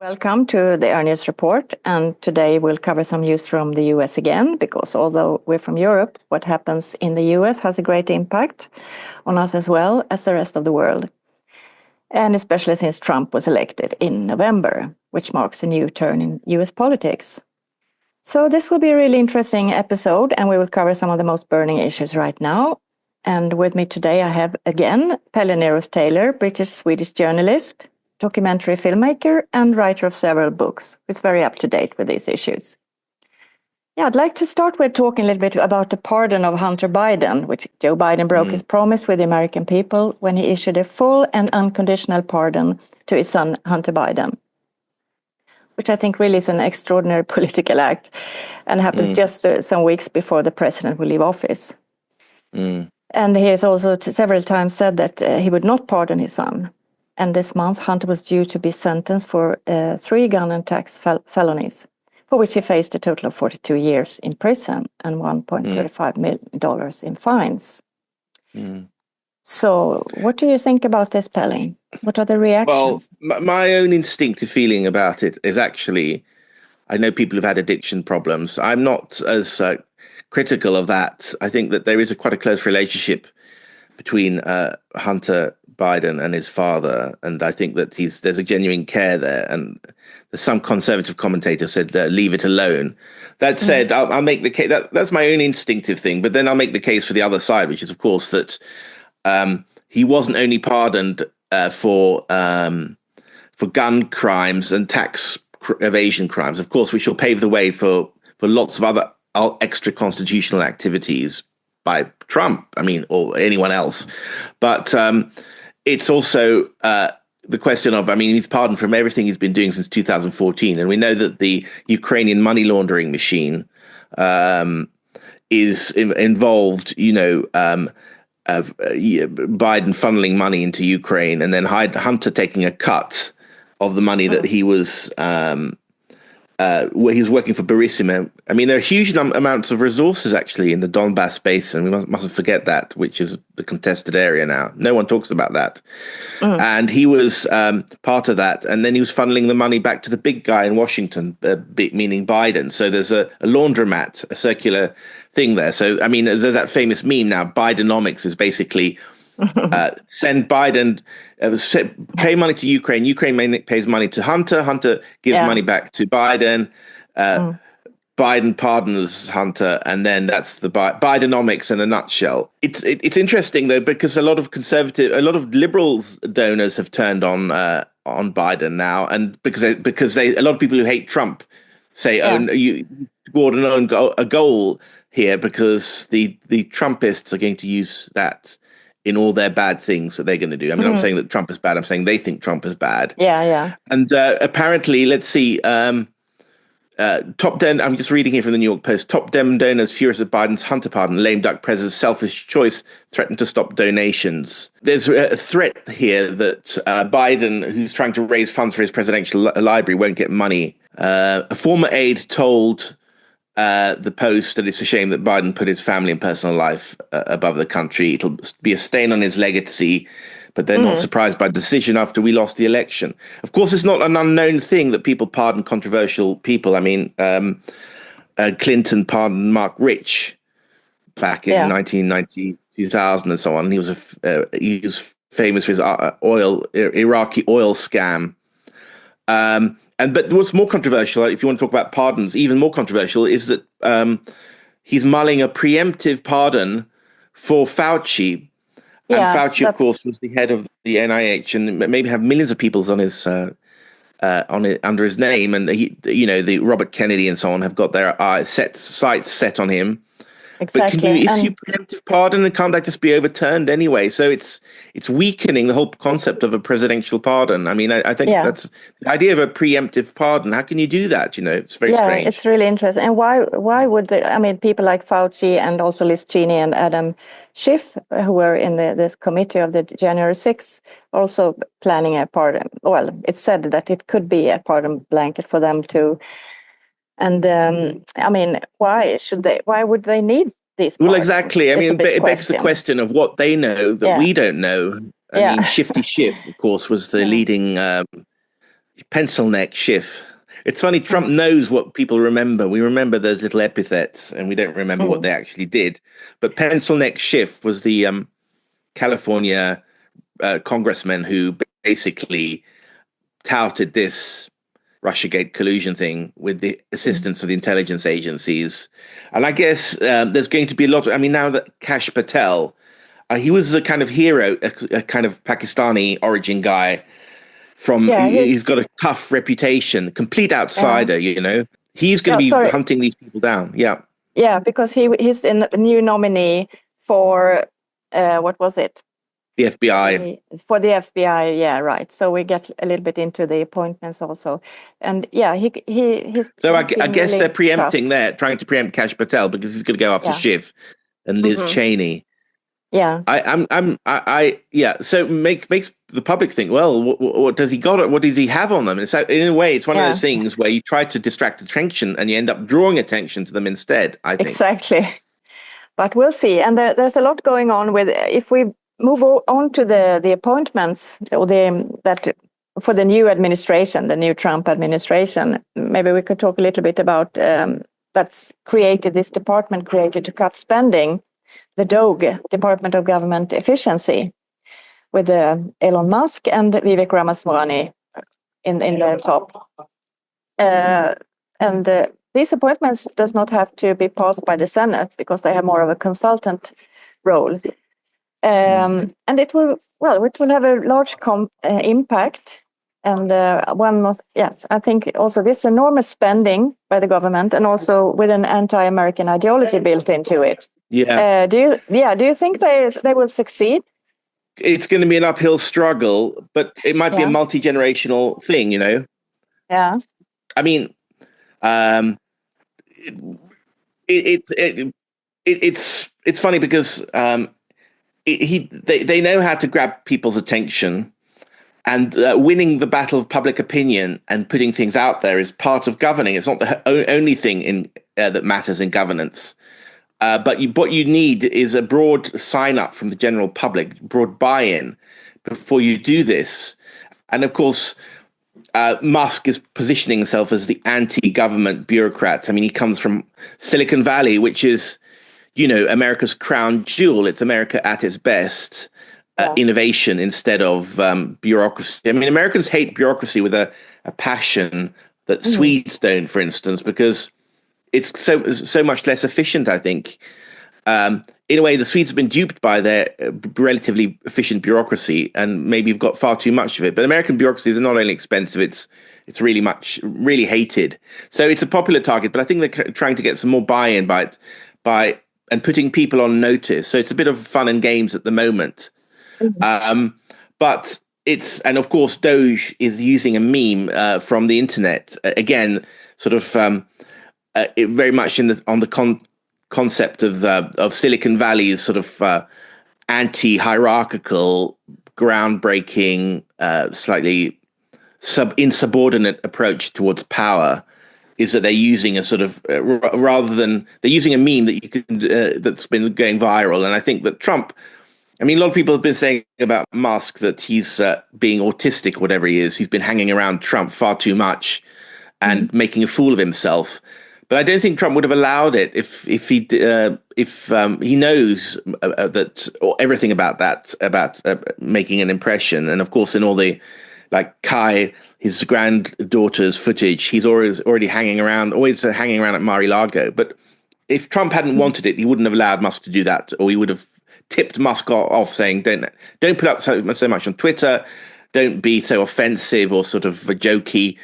Welcome to the Ernius Report, and today we'll cover some news from the US again, because although we're from Europe, what happens in the US has a great impact on us as well as the rest of the world, and especially since Trump was elected in November, which marks a new turn in US politics. So this will be a really interesting episode, and we will cover some of the most burning issues right now. And with me today I have again Pelle Neroth Taylor, British-Swedish journalist, documentary filmmaker and writer of several books. He's very up to date with these issues. Yeah, I'd like to start with talking a little bit about the pardon of Hunter Biden, which Joe Biden broke his promise with the American people when he issued a full and unconditional pardon to his son, Hunter Biden, which I think really is an extraordinary political act and happens just some weeks before the president will leave office. And he has also several times said that he would not pardon his son. And this month, Hunter was due to be sentenced for 3 gun and tax felonies, for which he faced a total of 42 years in prison and $1.35 million in fines. So what do you think about this, Pelle? What are the reactions? Well, my own instinctive feeling about it is actually, I know people who've had addiction problems. I'm not as critical of that. I think that there is quite a close relationship between Hunter Biden and his father, and I think that there's a genuine care there. And some conservative commentator said, leave it alone. That said, I'll make the case, that's my own instinctive thing, but then I'll make the case for the other side, which is, of course, that he wasn't only pardoned for gun crimes and tax evasion crimes. Of course, we shall pave the way for lots of other extra constitutional activities by Trump, or anyone else. But it's also the question of, he's pardoned from everything he's been doing since 2014. And we know that the Ukrainian money laundering machine is involved, Biden funneling money into Ukraine and then Hunter taking a cut of the money that he was where he's working for Burisma. There are huge amounts of resources actually in the Donbass basin. We mustn't forget that, which is the contested area now. No one talks about that. And he was part of that. And then he was funneling the money back to the big guy in Washington, meaning Biden. So there's a laundromat, a circular thing there. So, there's that famous meme now. Bidenomics is basically send Biden, pay money to Ukraine. Ukraine pays money to Hunter. Hunter gives money back to Biden. Biden pardons Hunter, and then that's the Bidenomics in a nutshell. It's interesting though, because a lot of liberals donors have turned on Biden now, and because a lot of people who hate Trump say, you scored a goal here because the Trumpists are going to use that in all their bad things that they're going to do. I'm not saying that Trump is bad. I'm saying they think Trump is bad. Yeah. And apparently, let's see, top den. I'm just reading here from the New York Post. Top Dem donors furious at Biden's Hunter pardon. Lame duck president's selfish choice threatened to stop donations. There's a threat here that Biden, who's trying to raise funds for his presidential library, won't get money. A former aide told the Post that it's a shame that Biden put his family and personal life above the country. It'll be a stain on his legacy, but they're not surprised by the decision after we lost the election. Of course, it's not an unknown thing that people pardon controversial people. Clinton pardoned Mark Rich back in 1990, 2000 and so on. He was famous for his Iraqi oil scam. But what's more controversial, if you want to talk about pardons, even more controversial, is that he's mulling a preemptive pardon for Fauci. And Fauci, of course, was the head of the NIH, and maybe have millions of people on his under his name. And the Robert Kennedy and so on have got their sights set on him. Exactly. But can you issue preemptive pardon, and can't that just be overturned anyway? So it's weakening the whole concept of a presidential pardon. I think that's the idea of a preemptive pardon. How can you do that? It's very strange. Yeah, it's really interesting. And why would people like Fauci and also Liz Cheney and Adam Schiff, who were in this committee of the January 6th, also planning a pardon? Well, it's said that it could be a pardon blanket for them too. And why would they need these pardons? Well, exactly. It begs the question of what they know that we don't know. Shifty Schiff, of course, was the leading pencil neck Schiff. It's funny, Trump knows what people remember. We remember those little epithets, and we don't remember what they actually did. But pencil neck Schiff was the California congressman who basically touted this Russiagate collusion thing with the assistance of the intelligence agencies. And I guess there's going to be a lot of, I mean, now that Kash Patel, he was a kind of hero, a kind of Pakistani origin guy he's got a tough reputation, complete outsider, He's going to be hunting these people down. Yeah. Yeah, because he's a new nominee for, what was it? The FBI. For the FBI, yeah, right. So we get a little bit into the appointments also. And yeah, he's... So I guess they're preempting there, trying to preempt Kash Patel because he's going to go after Schiff and Liz Cheney. Yeah. Yeah. So makes the public think, well, what does he got? What does he have on them? And so in a way, it's one of those things where you try to distract attention and you end up drawing attention to them instead, I think. Exactly. But we'll see. And there's a lot going on with, if we move on to the appointments or that for the new administration, the new Trump administration, maybe we could talk a little bit about that's created this department created to cut spending, the DOGE, Department of Government Efficiency, with Elon Musk and Vivek Ramaswamy in the top. And these appointments does not have to be passed by the Senate because they have more of a consultant role. And it will have a large impact. And I think also this enormous spending by the government and also with an anti-American ideology built into it. Yeah. Do you think they will succeed? It's going to be an uphill struggle, but it might be a multi-generational thing, Yeah. I mean, it's funny because they know how to grab people's attention, and winning the battle of public opinion and putting things out there is part of governing. It's not the only thing that matters in governance. But what you need is a broad sign-up from the general public, broad buy-in before you do this. And of course, Musk is positioning himself as the anti-government bureaucrat. I mean, he comes from Silicon Valley, which is, America's crown jewel. It's America at its best, innovation instead of bureaucracy. I mean, Americans hate bureaucracy with a passion that Swedes don't, for instance, because it's so much less efficient, I think. In a way, the Swedes have been duped by their relatively efficient bureaucracy, and maybe you've got far too much of it. But American bureaucracy is not only expensive; it's really hated. So it's a popular target. But I think they're trying to get some more buy-in by and putting people on notice. So it's a bit of fun and games at the moment. But and of course, Doge is using a meme from the internet again, sort of. Very much on the concept of Silicon Valley's sort of anti-hierarchical, groundbreaking, slightly insubordinate approach towards power, is that they're using a sort of they're using a meme that that's been going viral. And I think that Trump, I mean, a lot of people have been saying about Musk that he's being autistic, whatever he is. He's been hanging around Trump far too much and making a fool of himself. But I don't think Trump would have allowed it if he knows that or everything about that, about making an impression. And of course, in all the Kai, his granddaughter's footage, he's already hanging around at Mar-a-Lago. But if Trump hadn't wanted it, he wouldn't have allowed Musk to do that, or he would have tipped Musk off, saying, "Don't put up so much on Twitter. Don't be so offensive or sort of jokey.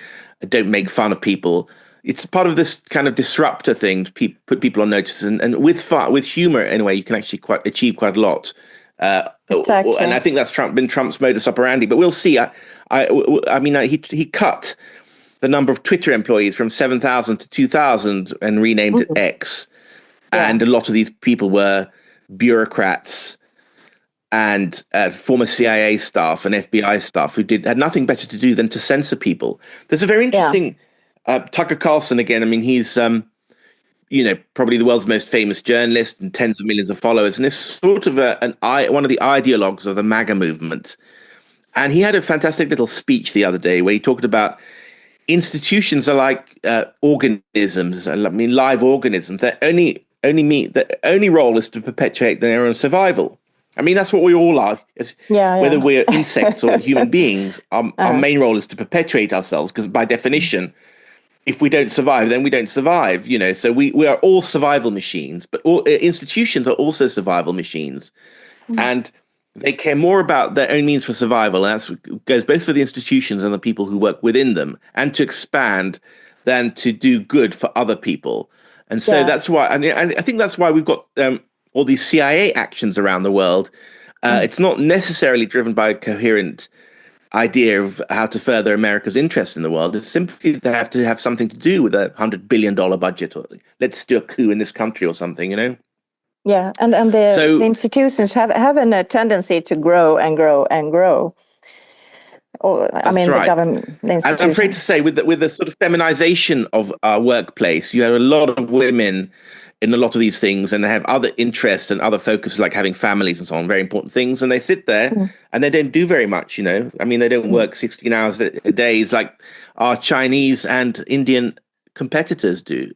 Don't make fun of people." It's part of this kind of disruptor thing to put people on notice, and with humor in a way, you can actually achieve quite a lot. Exactly. And I think that's been Trump's modus operandi. But we'll see. I mean, he cut the number of Twitter employees from 7,000 to 2,000 and renamed it X. Yeah. And a lot of these people were bureaucrats and former CIA staff and FBI staff who had nothing better to do than to censor people. There's a very interesting. Yeah. Tucker Carlson again. I mean, he's probably the world's most famous journalist and tens of millions of followers, and is sort of one of the ideologues of the MAGA movement. And he had a fantastic little speech the other day where he talked about institutions are like organisms. I mean, live organisms. Their only role is to perpetuate their own survival. I mean, that's what we all are. Whether we're insects or human beings, our main role is to perpetuate ourselves, because by definition, if we don't survive, then we don't survive. So we are all survival machines, but institutions are also survival machines, and they care more about their own means for survival. And that goes both for the institutions and the people who work within them, and to expand than to do good for other people. And so that's why, I think that's why we've got all these CIA actions around the world. It's not necessarily driven by a coherent idea of how to further America's interest in the world. It's simply they have to have something to do with $100 billion budget, or let's do a coup in this country or something, Yeah, and the institutions have a tendency to grow and grow and grow. I mean, right. The government, the institutions. I'm afraid to say, with the sort of feminization of our workplace, you have a lot of women in a lot of these things, and they have other interests and other focuses, like having families and so on, very important things. And they sit there and they don't do very much, I mean, they don't work 16 hours a day like our Chinese and Indian competitors do.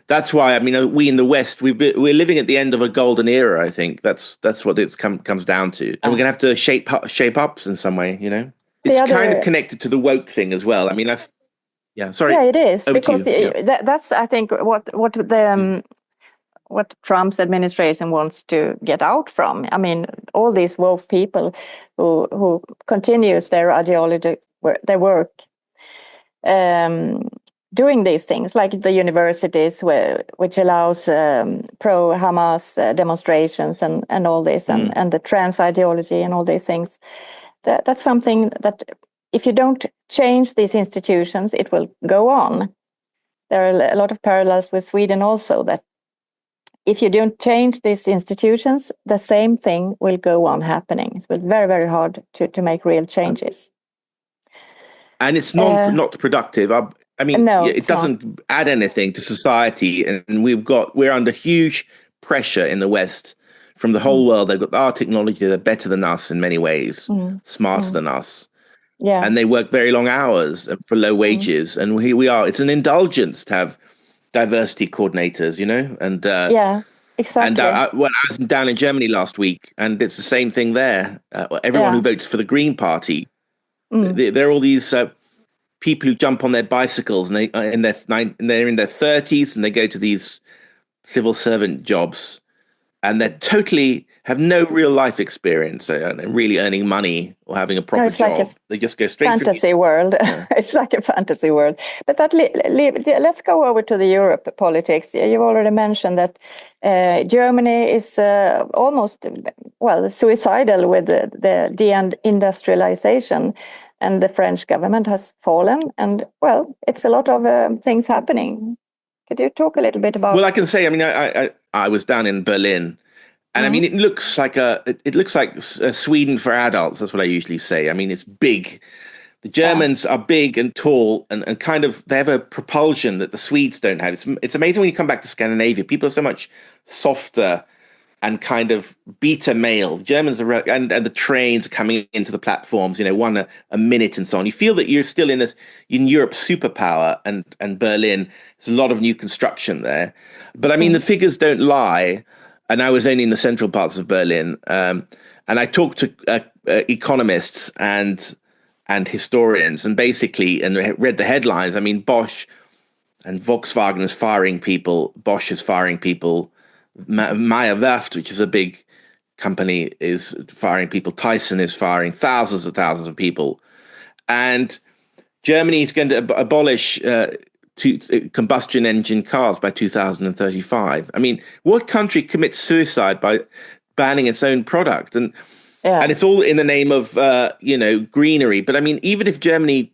That's why, I mean, we in the West, we're living at the end of a golden era. I think that's what it comes down to, and we're gonna have to shape up in some way. It's kind of connected to the woke thing as well. I mean, sorry. Yeah, it is, because that's, I think, what Trump's administration wants to get out from. I mean, all these woke people who continues their ideology, their work. Doing these things, like the universities, which allows pro-Hamas demonstrations and all this, and the trans ideology and all these things. That's something that, if you don't change these institutions, it will go on. There are a lot of parallels with Sweden also, that if you don't change these institutions, the same thing will go on happening. It's very, very hard to make real changes. And it's not productive. I mean, no, it doesn't add anything to society, and we're under huge pressure in the West from the whole world. They've got our technology; they're better than us in many ways, smarter than us, and they work very long hours for low wages. And here we are. It's an indulgence to have diversity coordinators, and exactly. And I was down in Germany last week, and it's the same thing there. Everyone who votes for the Green Party, they're all these. People who jump on their bicycles, and they're in their 30s, and they go to these civil servant jobs, and they totally have no real life experience and really earning money or having a proper job. They just go straight fantasy world. It's like a fantasy world. But let's go over to the Europe politics. You've already mentioned that Germany is almost suicidal with the deindustrialization. And the French government has fallen, and it's a lot of things happening. Could you talk a little bit about? Well, I can say, I mean, I was down in Berlin, and I mean, it looks like Sweden for adults. That's what I usually say. I mean, it's big. The Germans are big and tall, and kind of, they have a propulsion that the Swedes don't have. It's amazing when you come back to Scandinavia. People are so much softer and kind of beta male. Germans are, and the trains coming into the platforms, one a minute and so on. You feel that you're still in Europe's superpower, and Berlin. There's a lot of new construction there. But I mean, the figures don't lie. And I was only in the central parts of Berlin. And I talked to economists and historians, and read the headlines. I mean, Bosch and Volkswagen is firing people. Bosch is firing people. Meyer Werft, which is a big company, is firing people. Tyson is firing thousands of people. And Germany is going to abolish combustion engine cars by 2035. I mean, what country commits suicide by banning its own product? And it's all in the name of greenery. But I mean, even if Germany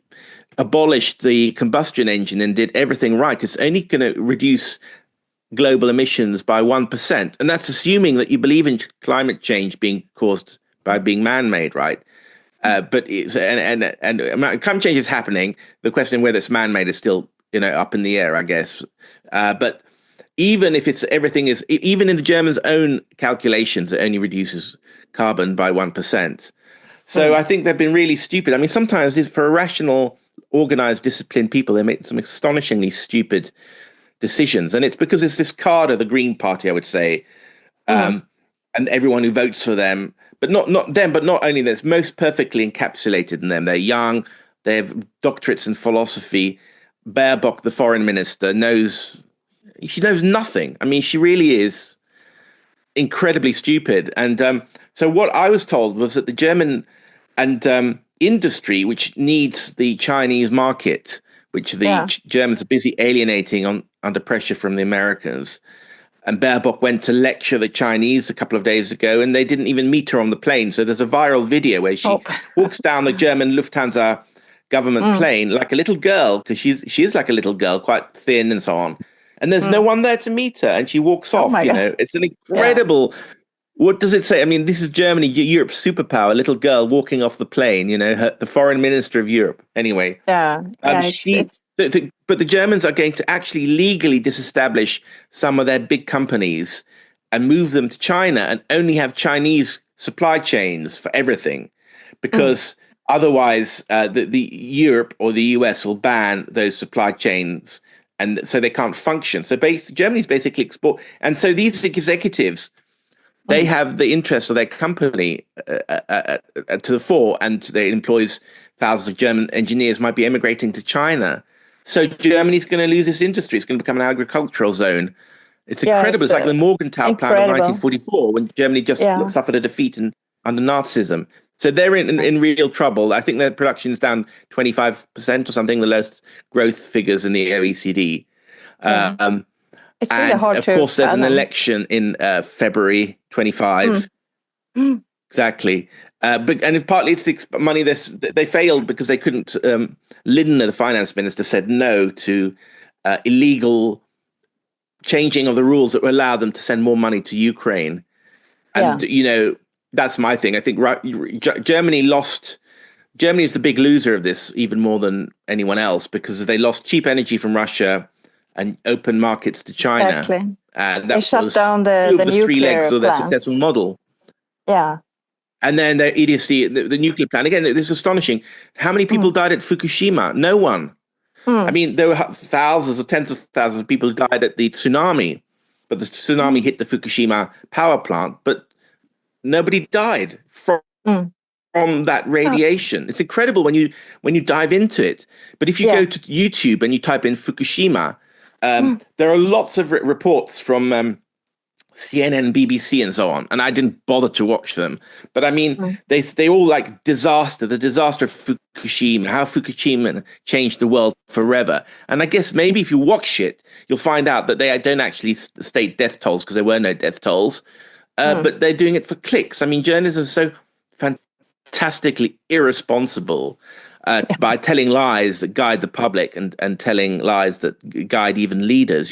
abolished the combustion engine and did everything right, it's only going to reduce global emissions by 1%, and that's assuming that you believe in climate change being caused by being man-made, right? But climate change is happening. The question of whether it's man-made is still up in the air, I guess. But even if even in the Germans' own calculations, it only reduces carbon by 1%. So I think they've been really stupid. I mean, sometimes for rational, organized, disciplined people, they make some astonishingly stupid decisions. And it's because it's this card of the Green Party, I would say, and everyone who votes for them, but not them, but not only this, most perfectly encapsulated in them. They're young, they have doctorates in philosophy. Baerbock, the foreign minister, she knows nothing. I mean, she really is incredibly stupid. And so what I was told was that the German and industry, which needs the Chinese market, which the Germans are busy alienating under pressure from the Americans. And Baerbock went to lecture the Chinese a couple of days ago, and they didn't even meet her on the plane. So there's a viral video where she walks down the German Lufthansa government plane like a little girl, because she is like a little girl, quite thin and so on. And there's no one there to meet her, and she walks off. It's an incredible. What does it say? I mean, this is Germany, Europe's superpower. A little girl walking off the plane. The foreign minister of Europe. Anyway, but the Germans are going to actually legally disestablish some of their big companies and move them to China and only have Chinese supply chains for everything, because otherwise the Europe or the US will ban those supply chains, and so they can't function. So Germany's basically export. And so these executives, they have the interest of their company to the fore, and they employs thousands of German engineers might be emigrating to China. So Germany's going to lose this industry. It's going to become an agricultural zone. It's incredible. It's like the Morgenthau Plan of 1944, when Germany just suffered a defeat under Nazism. So they're in real trouble. I think their production is down 25% or something, the lowest growth figures in the OECD. It's really hard to of course, there's an election in February 25. Exactly. Partly it's the money they failed because they couldn't. Lindner, the finance minister, said no to illegal changing of the rules that would allow them to send more money to Ukraine. And that's my thing. I think Germany lost. Germany is the big loser of this, even more than anyone else, because they lost cheap energy from Russia and open markets to China. Exactly. And they shut down the three legs of their plants. successful model. Yeah. And then the idiocy, the nuclear plant. Again, this is astonishing. How many people died at Fukushima? No one. I mean, there were thousands or tens of thousands of people who died at the tsunami, but the tsunami hit the Fukushima power plant, but nobody died from that radiation. It's incredible when you dive into it. But if you go to YouTube and you type in Fukushima, there are lots of reports from CNN, BBC, and so on, and I didn't bother to watch them. But I mean, they all like the disaster of Fukushima, how Fukushima changed the world forever. And I guess maybe if you watch it, you'll find out that they don't actually state death tolls, because there were no death tolls, but they're doing it for clicks. I mean, journalists are so fantastically irresponsible by telling lies that guide the public and telling lies that guide even leaders,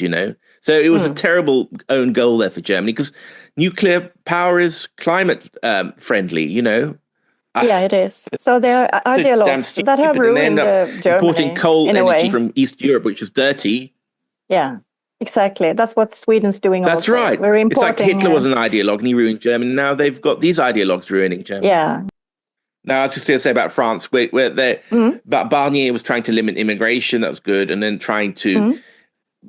So it was a terrible own goal there for Germany, because nuclear power is climate friendly, Yeah, it is. So there are ideologues that have ruined Germany. Importing coal energy from East Europe, which is dirty. Yeah, exactly. That's what Sweden's doing also. That's right. We're importing, it's like Hitler was an ideologue and he ruined Germany. Now they've got these ideologues ruining Germany. Yeah. Now, I was just going to say about France, where Barnier was trying to limit immigration. That was good. And then trying to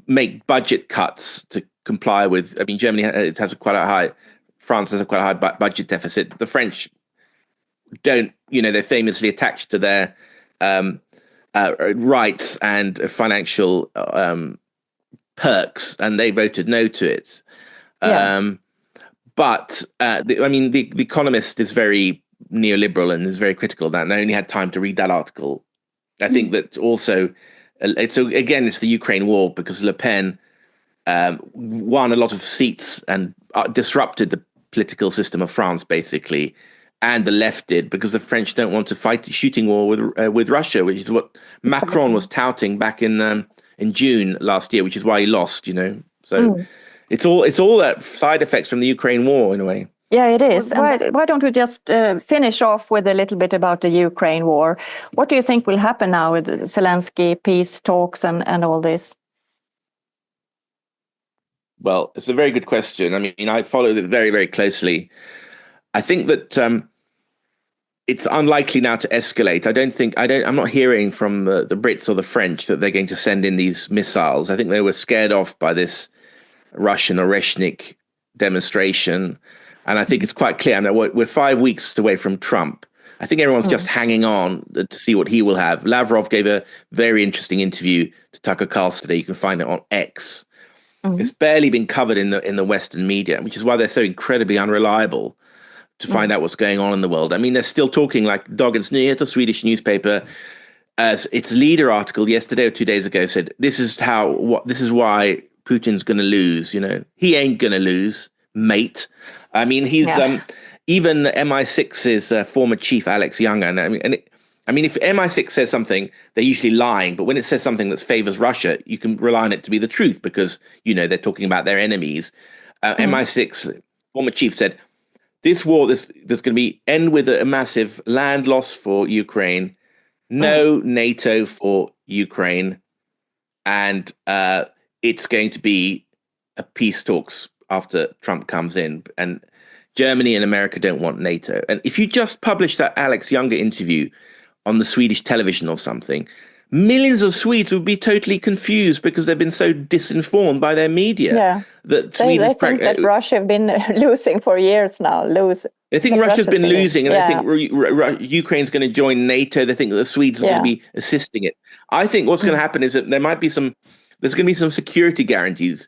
make budget cuts to comply with. I mean, Germany France has quite a high budget deficit. The French don't, they're famously attached to their rights and financial perks, and they voted no to it. But the Economist is very neoliberal and is very critical of that. And I only had time to read that article. I think that also, it's the Ukraine war, because Le Pen won a lot of seats and disrupted the political system of France, basically, and the left did, because the French don't want to fight the shooting war with Russia, which is what Macron was touting back in June last year, which is why he lost. So it's all that side effects from the Ukraine war in a way. Yeah, it is. Why don't we just finish off with a little bit about the Ukraine war? What do you think will happen now with Zelensky peace talks and all this? Well, it's a very good question. I mean, I followed it very, very closely. I think that it's unlikely now to escalate. I'm not hearing from the Brits or the French that they're going to send in these missiles. I think they were scared off by this Russian Oreshnik demonstration. And I think it's quite clear. I mean, we're 5 weeks away from Trump. I think everyone's just hanging on to see what he will have. Lavrov gave a very interesting interview to Tucker Carlson today. You can find it on X. It's barely been covered in the Western media, which is why they're so incredibly unreliable to find out what's going on in the world. I mean, they're still talking like Dagens Nyheter, the Swedish newspaper, as its leader article yesterday or 2 days ago said, this is why Putin's going to lose. You know, he ain't going to lose, mate. I mean, he's even MI6's former chief, Alex Younger. And I mean, if MI6 says something, they're usually lying. But when it says something that favors Russia, you can rely on it to be the truth because, you know, they're talking about their enemies. MI6 former chief said, this war, there's going to be end with a massive land loss for Ukraine, no NATO for Ukraine, and it's going to be a peace talks after Trump comes in. And Germany and America don't want NATO. And if you just publish that Alex Younger interview on the Swedish television or something, millions of Swedes would be totally confused because they've been so disinformed by their media. That they think that Russia have been losing for years now. They think Russia's been losing, and they think Ukraine's going to join NATO. They think that the Swedes are going to be assisting it. I think what's going to happen is that there's going to be some security guarantees.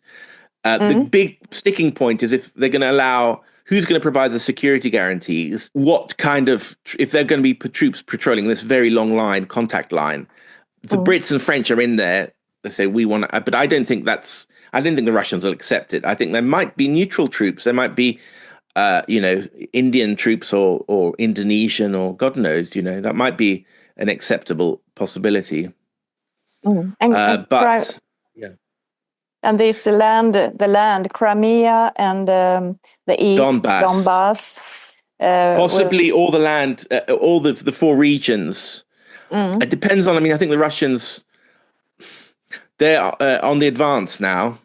The big sticking point is if they're going to allow. Who's going to provide the security guarantees? What kind of, if they're going to be troops patrolling this very long line, contact line, the Brits and French are in there. They say, we want to, but I don't think the Russians will accept it. I think there might be neutral troops. There might be, Indian troops or Indonesian or God knows, that might be an acceptable possibility. And this the land, Crimea and the East, Donbass. Possibly all the land, all the four regions. It depends on, I think the Russians, they're on the advance now.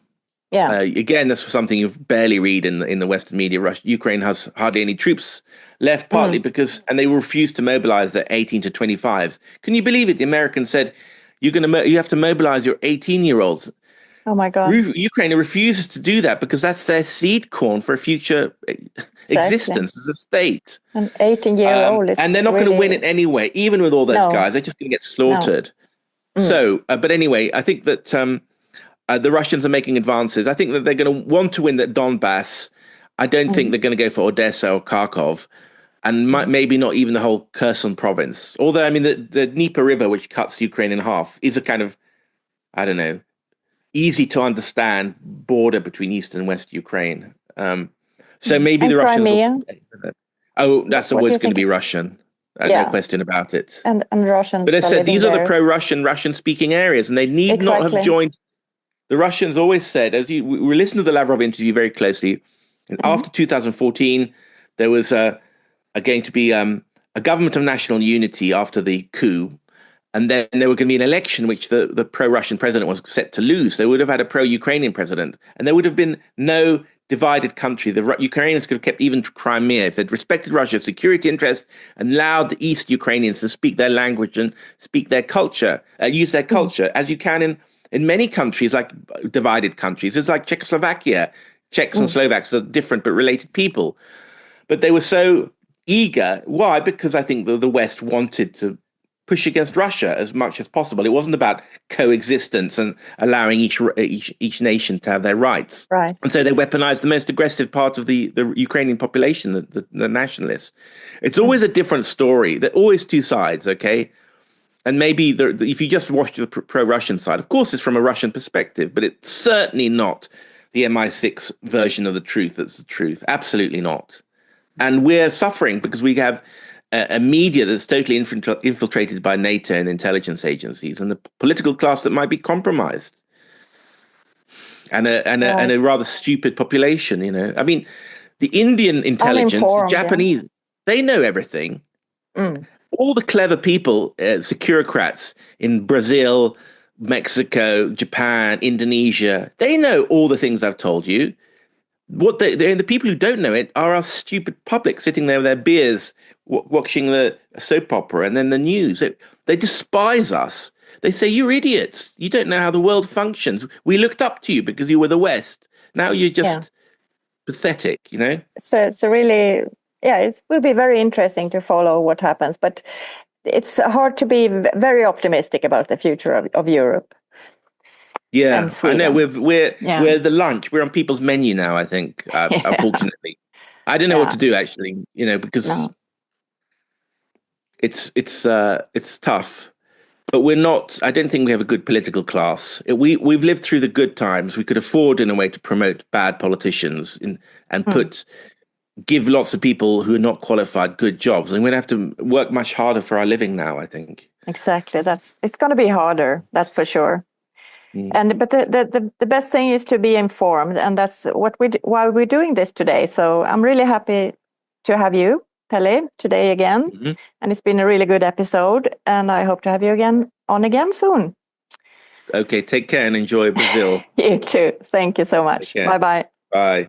Again, that's something you barely read in the Western media. Ukraine has hardly any troops left, partly because, and they refuse to mobilize their 18 to 25s. Can you believe it? The Americans said, you have to mobilize your 18-year-olds. Oh my God! Ukraine refuses to do that because that's their seed corn for a future existence as a state. An 18-year-old, and they're not going to win it anyway. Even with all those guys, they're just going to get slaughtered. So, but anyway, I think that the Russians are making advances. I think that they're going to want to win that Donbass. I don't think they're going to go for Odessa or Kharkov, and maybe not even the whole Kherson province. Although, the Dnieper River, which cuts Ukraine in half, is a kind of, I don't know, easy to understand border between East and West Ukraine. So maybe the Russians... Crimea? That's always going to be Russian. No question about it. And Russians. But as I said, these are the pro-Russian, Russian-speaking areas, and they need not have joined... The Russians always said, we listened to the Lavrov interview very closely, and after 2014, there was going to be a government of national unity after the coup. And then there were going to be an election which the pro-Russian president was set to lose. They would have had a pro-Ukrainian president. And there would have been no divided country. The Ukrainians could have kept even Crimea if they'd respected Russia's security interests and allowed the East Ukrainians to speak their language and speak their culture, use their culture, as you can in many countries, like divided countries. It's like Czechoslovakia. Czechs and Slovaks are different but related people. But they were so eager. Why? Because I think the West wanted to push against Russia as much as possible. It wasn't about coexistence and allowing each nation to have their rights. Right. And so they weaponized the most aggressive part of the Ukrainian population, the nationalists. It's always a different story. There are always two sides, okay? And maybe if you just watch the pro-Russian side, of course it's from a Russian perspective, but it's certainly not the MI6 version of the truth that's the truth. Absolutely not. And we're suffering because we have a media that's totally infiltrated by NATO and intelligence agencies, and the political class that might be compromised, and a rather stupid population. The Indian intelligence, the Japanese, they know everything. All the clever people, securocrats in Brazil, Mexico, Japan, Indonesia, they know all the things I've told you. the people who don't know it are our stupid public sitting there with their beers, watching the soap opera and then the news. They despise us. They say, "You're idiots. You don't know how the world functions. We looked up to you because you were the West. Now you're just pathetic," you know? So really, it will be very interesting to follow what happens, but it's hard to be very optimistic about the future of Europe. Yeah, I know. We're the lunch. We're on people's menu now, I think, unfortunately. I don't know what to do, actually, you know, because it's tough. But we're not. I don't think we have a good political class. We've lived through the good times. We could afford, in a way, to promote bad politicians and give lots of people who are not qualified good jobs. And we're going to have to work much harder for our living now, I think. Exactly. It's going to be harder. That's for sure. But the best thing is to be informed, and that's why we're doing this today. So I'm really happy to have you, Pelle, today again, and it's been a really good episode. And I hope to have you again soon. Okay, take care and enjoy Brazil. You too. Thank you so much. Bye-bye. Bye.